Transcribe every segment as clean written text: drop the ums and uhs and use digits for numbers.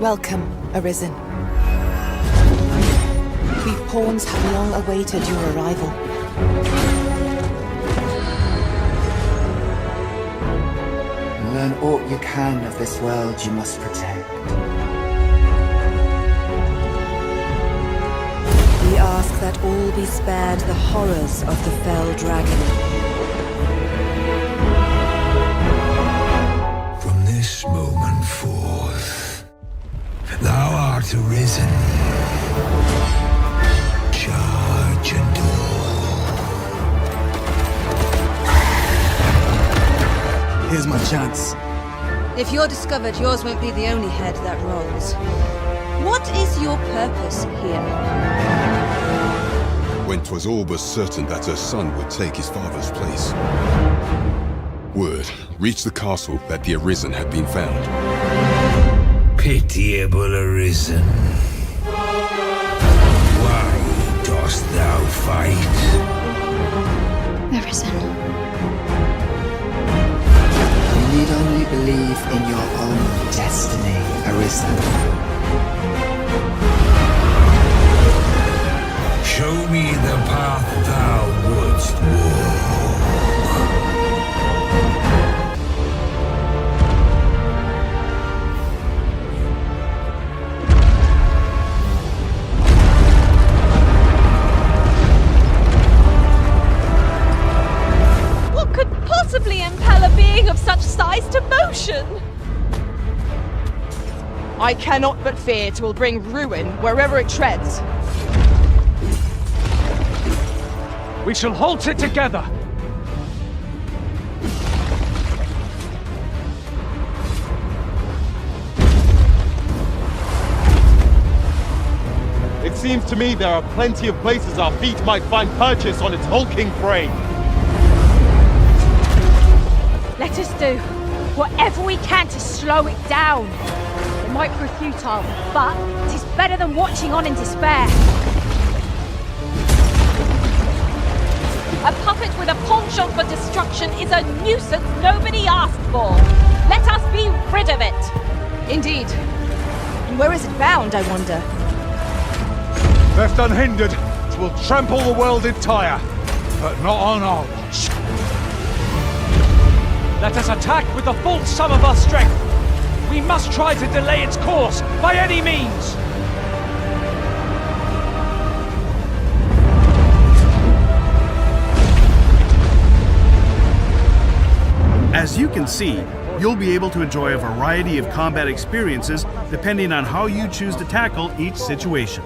Welcome, Arisen. We pawns have long awaited your arrival. Learn aught you can of this world you must protect. We ask that all be spared the horrors of the fell dragon. From this moment forth, thou art arisen. Charge and all. Here's my chance. If you're discovered, yours won't be the only head that rolls. What is your purpose here? When 'twas all but certain that her son would take his father's place, word reached the castle that the Arisen had been found. Pitiable Arisen. Why dost thou fight? Arisen. You need only believe in your own destiny, Arisen. Show me the path thou wouldst walk. What could possibly impel a being of such size to motion? I cannot but fear 'twill bring ruin wherever it treads. We shall halt it together! It seems to me there are plenty of places our feet might find purchase on its hulking prey. Let us do whatever we can to slow it down. It might prove futile, but it is better than watching on in despair. A puppet with a penchant for destruction is a nuisance nobody asked for. Let us be rid of it. Indeed. And where is it bound, I wonder? Left unhindered, it will trample the world entire, but not on our watch. Let us attack with the full sum of our strength. We must try to delay its course by any means. As you can see, you'll be able to enjoy a variety of combat experiences depending on how you choose to tackle each situation.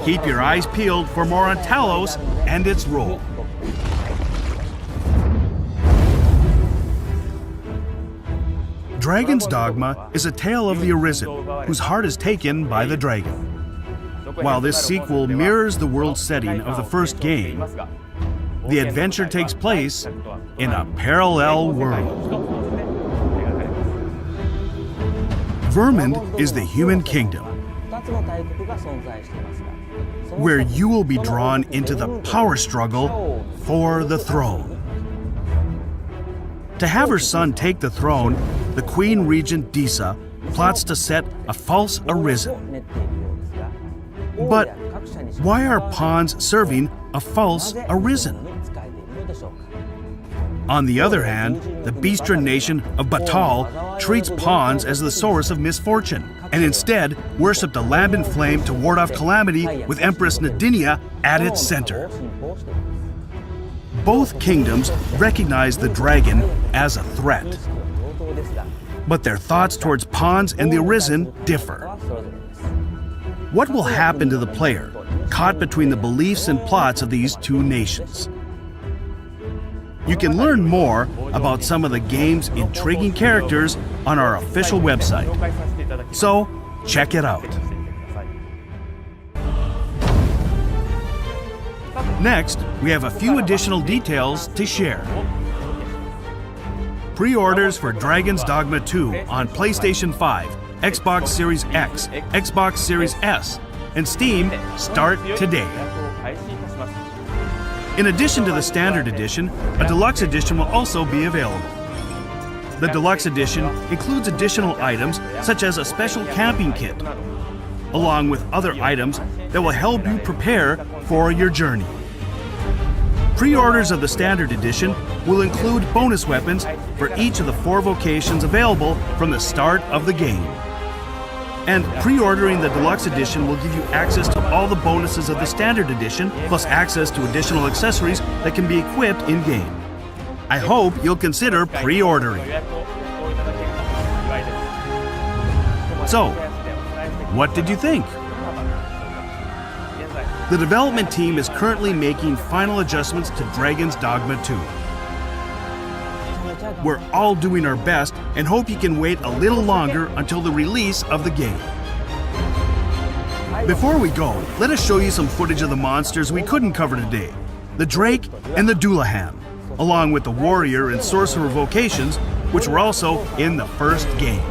Keep your eyes peeled for more on Talos and its role. Dragon's Dogma is a tale of the Arisen, whose heart is taken by the dragon. While this sequel mirrors the world setting of the first game, the adventure takes place in a parallel world. Vermund is the human kingdom, where you will be drawn into the power struggle for the throne. To have her son take the throne, the Queen Regent Disa plots to set a false Arisen. But why are pawns serving a false Arisen? On the other hand, the Beastren nation of Batal treats pawns as the source of misfortune, and instead worshipped a lambent flame to ward off calamity with Empress Nadinia at its center. Both kingdoms recognize the dragon as a threat, but their thoughts towards pawns and the Arisen differ. What will happen to the player caught between the beliefs and plots of these two nations? You can learn more about some of the game's intriguing characters on our official website. So, check it out. Next, we have a few additional details to share. Pre-orders for Dragon's Dogma 2 on PlayStation 5, Xbox Series X, Xbox Series S, and Steam start today. In addition to the standard edition, a deluxe edition will also be available. The deluxe edition includes additional items such as a special camping kit, along with other items that will help you prepare for your journey. Pre-orders of the standard edition will include bonus weapons for each of the 4 vocations available from the start of the game. And pre-ordering the deluxe edition will give you access to all the bonuses of the standard edition, plus access to additional accessories that can be equipped in-game. I hope you'll consider pre-ordering. So, what did you think? The development team is currently making final adjustments to Dragon's Dogma 2. We're all doing our best and hope you can wait a little longer until the release of the game. Before we go, let us show you some footage of the monsters we couldn't cover today. The Drake and the Dullahan, along with the Warrior and Sorcerer vocations, which were also in the first game.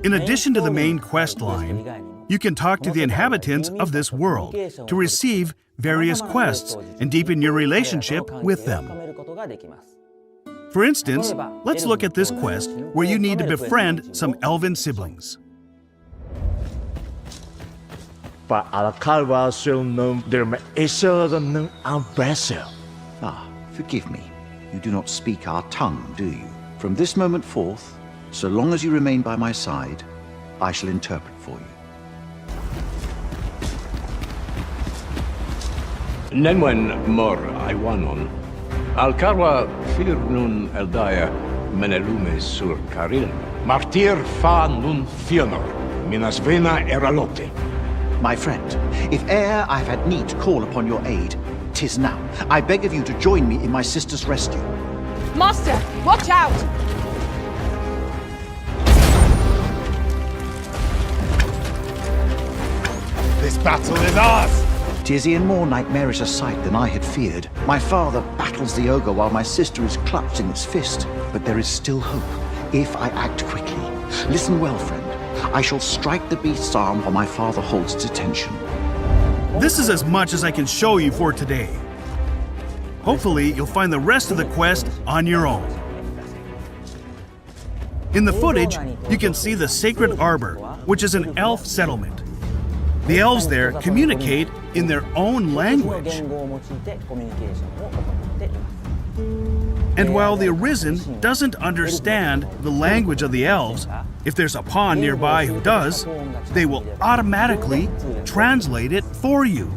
In addition to the main quest line, you can talk to the inhabitants of this world to receive various quests and deepen your relationship with them. For instance, let's look at this quest where you need to befriend some elven siblings. Forgive me. You do not speak our tongue, do you? From this moment forth, so long as you remain by my side, I shall interpret for you. Nenwen mor Iwanon. Alcarwa fir nun eldaya menelume sur caril. Martir fa nun fionor. Minas vena eralote. My friend, if e'er I've had need to call upon your aid, 'tis now. I beg of you to join me in my sister's rescue. Master, watch out! This battle is ours! 'Tis e'en more nightmarish a sight than I had feared. My father battles the ogre while my sister is clutched in its fist. But there is still hope, if I act quickly. Listen well, friend. I shall strike the beast's arm while my father holds its attention. This is as much as I can show you for today. Hopefully, you'll find the rest of the quest on your own. In the footage, you can see the Sacred Arbor, which is an elf settlement. The elves there communicate in their own language. And while the Arisen doesn't understand the language of the elves, if there's a pawn nearby who does, they will automatically translate it for you.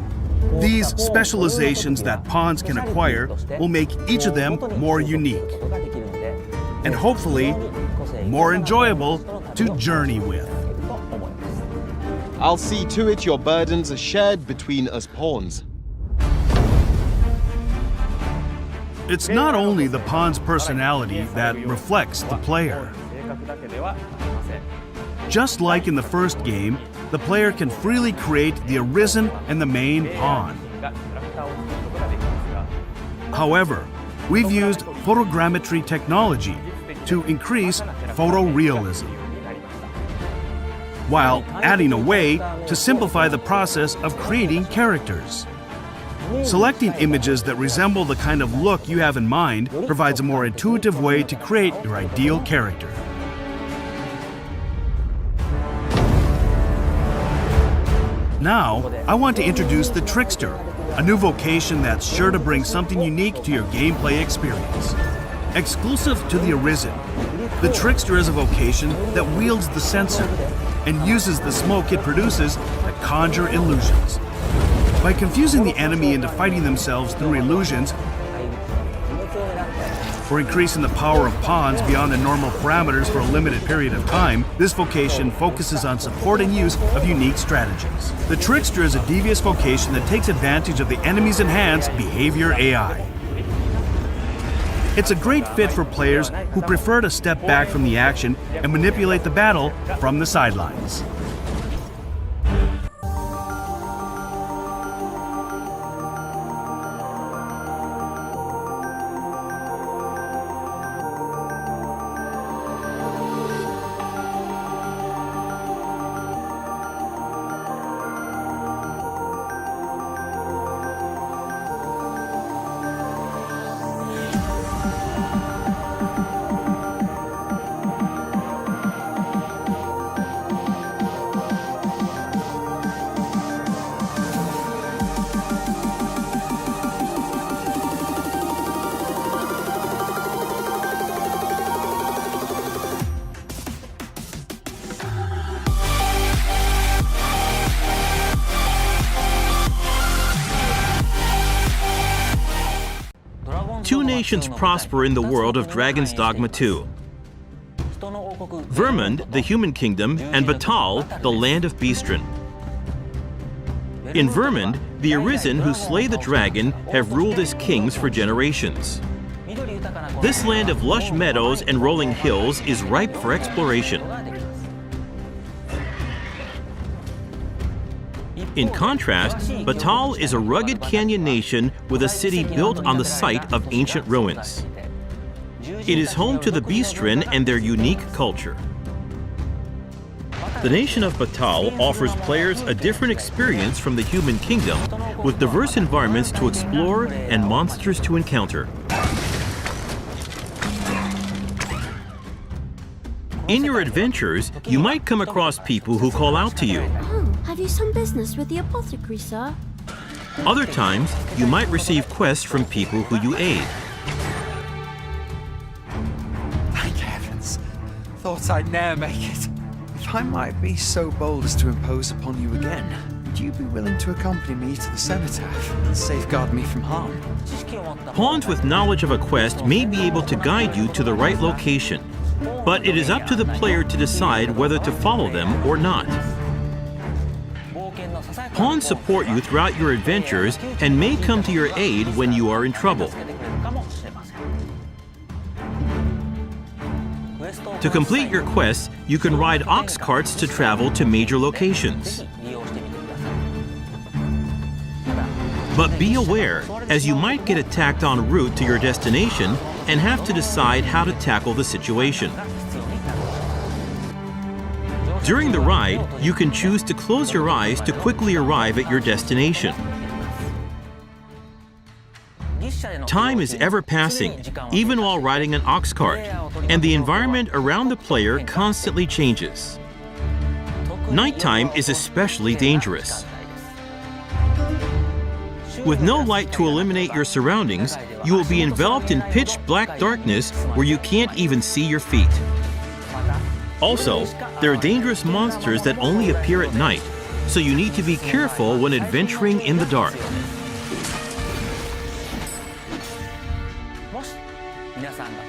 These specializations that pawns can acquire will make each of them more unique and hopefully more enjoyable to journey with. I'll see to it your burdens are shared between us pawns. It's not only the pawn's personality that reflects the player. Just like in the first game, the player can freely create the Arisen and the main pawn. However, we've used photogrammetry technology to increase photorealism, while adding a way to simplify the process of creating characters. Selecting images that resemble the kind of look you have in mind provides a more intuitive way to create your ideal character. Now, I want to introduce the Trickster, a new vocation that's sure to bring something unique to your gameplay experience. Exclusive to the Arisen, the Trickster is a vocation that wields the censer and uses the smoke it produces to conjure illusions. By confusing the enemy into fighting themselves through illusions, or increasing the power of pawns beyond the normal parameters for a limited period of time, this vocation focuses on support and use of unique strategies. The Trickster is a devious vocation that takes advantage of the enemy's enhanced behavior AI. It's a great fit for players who prefer to step back from the action and manipulate the battle from the sidelines. Two nations prosper in the world of Dragon's Dogma 2. Vermund, the human kingdom, and Batal, the land of Beastren. In Vermund, the Arisen who slay the dragon have ruled as kings for generations. This land of lush meadows and rolling hills is ripe for exploration. In contrast, Batal is a rugged canyon nation with a city built on the site of ancient ruins. It is home to the Beastren and their unique culture. The nation of Batal offers players a different experience from the human kingdom, with diverse environments to explore and monsters to encounter. In your adventures, you might come across people who call out to you. Have you some business with the apothecary, sir? Other times, you might receive quests from people who you aid. Thank heavens. Thought I'd ne'er make it. If I might be so bold as to impose upon you again, would you be willing to accompany me to the cenotaph and safeguard me from harm? Pawns with knowledge of a quest may be able to guide you to the right location, but it is up to the player to decide whether to follow them or not. Pawns support you throughout your adventures and may come to your aid when you are in trouble. To complete your quests, you can ride ox carts to travel to major locations. But be aware, as you might get attacked en route to your destination and have to decide how to tackle the situation. During the ride, you can choose to close your eyes to quickly arrive at your destination. Time is ever passing, even while riding an ox cart, and the environment around the player constantly changes. Nighttime is especially dangerous. With no light to illuminate your surroundings, you will be enveloped in pitch black darkness where you can't even see your feet. Also, there are dangerous monsters that only appear at night, so you need to be careful when adventuring in the dark.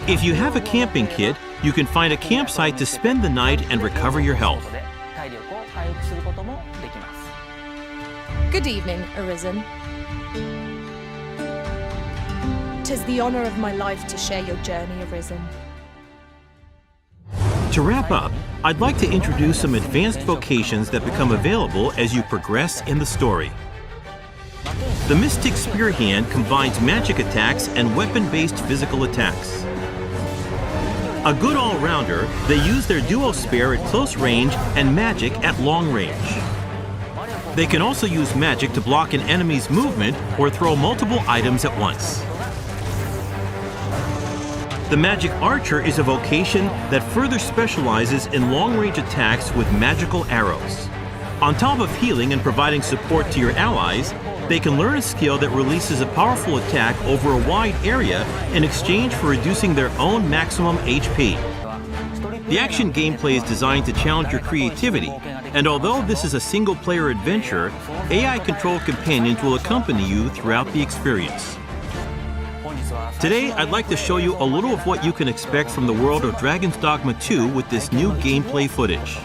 If you have a camping kit, you can find a campsite to spend the night and recover your health. Good evening, Arisen. 'Tis the honor of my life to share your journey, Arisen. To wrap up, I'd like to introduce some advanced vocations that become available as you progress in the story. The Mystic Spear Hand combines magic attacks and weapon-based physical attacks. A good all-rounder, they use their duo spear at close range and magic at long range. They can also use magic to block an enemy's movement or throw multiple items at once. The Magic Archer is a vocation that further specializes in long-range attacks with magical arrows. On top of healing and providing support to your allies, they can learn a skill that releases a powerful attack over a wide area in exchange for reducing their own maximum HP. The action gameplay is designed to challenge your creativity, and although this is a single-player adventure, AI-controlled companions will accompany you throughout the experience. Today, I'd like to show you a little of what you can expect from the world of Dragon's Dogma 2 with this new gameplay footage.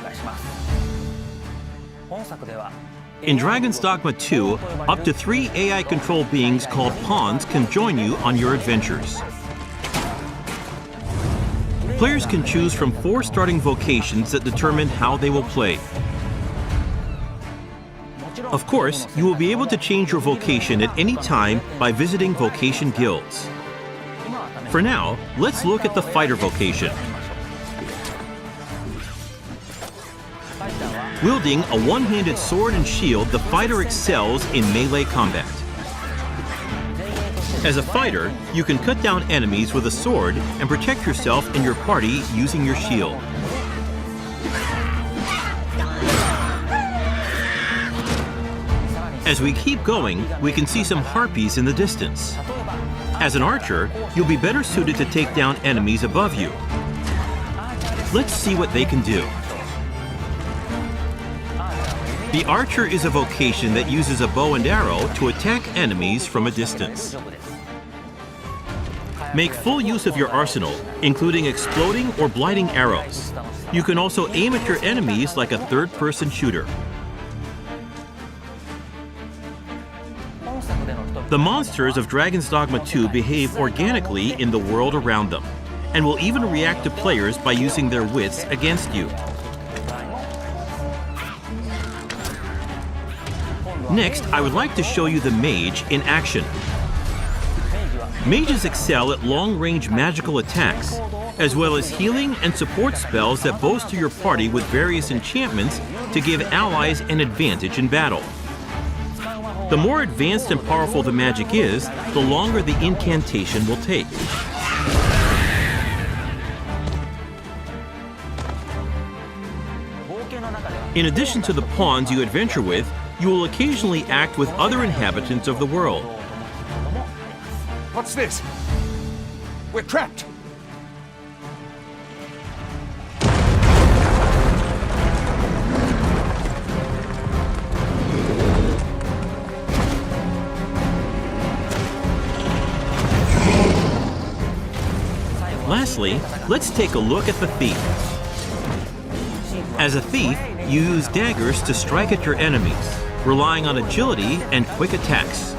In Dragon's Dogma 2, up to 3 AI-controlled beings called pawns can join you on your adventures. Players can choose from 4 starting vocations that determine how they will play. Of course, you will be able to change your vocation at any time by visiting vocation guilds. For now, let's look at the fighter vocation. Wielding a one-handed sword and shield, the fighter excels in melee combat. As a fighter, you can cut down enemies with a sword and protect yourself and your party using your shield. As we keep going, we can see some harpies in the distance. As an archer, you'll be better suited to take down enemies above you. Let's see what they can do. The archer is a vocation that uses a bow and arrow to attack enemies from a distance. Make full use of your arsenal, including exploding or blighting arrows. You can also aim at your enemies like a third-person shooter. The monsters of Dragon's Dogma 2 behave organically in the world around them, and will even react to players by using their wits against you. Next, I would like to show you the mage in action. Mages excel at long-range magical attacks, as well as healing and support spells that bolster your party with various enchantments to give allies an advantage in battle. The more advanced and powerful the magic is, the longer the incantation will take. In addition to the pawns you adventure with, you will occasionally act with other inhabitants of the world. What's this? We're trapped! Lastly, let's take a look at the thief. As a thief, you use daggers to strike at your enemies, relying on agility and quick attacks.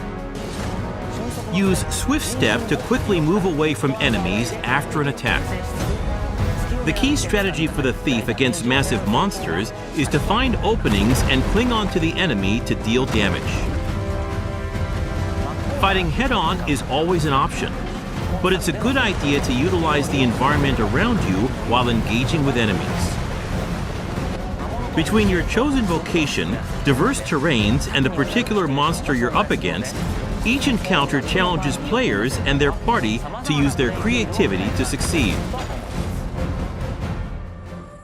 Use Swift Step to quickly move away from enemies after an attack. The key strategy for the thief against massive monsters is to find openings and cling on to the enemy to deal damage. Fighting head-on is always an option, but it's a good idea to utilize the environment around you while engaging with enemies. Between your chosen vocation, diverse terrains, and the particular monster you're up against, each encounter challenges players and their party to use their creativity to succeed.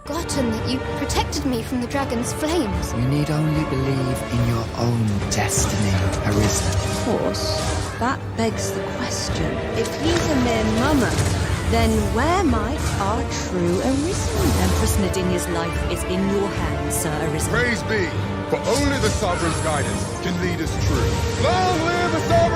Forgotten that you protected me from the dragon's flames. You need only believe in your own destiny, Arisen. Of course, that begs the question. If he's a mere mummer, then where might our true Arisen? Empress Nadinia's life is in your hands, Sir Arisen. Praise be, for only the Sovereign's guidance can lead us true. Long live the Sovereign!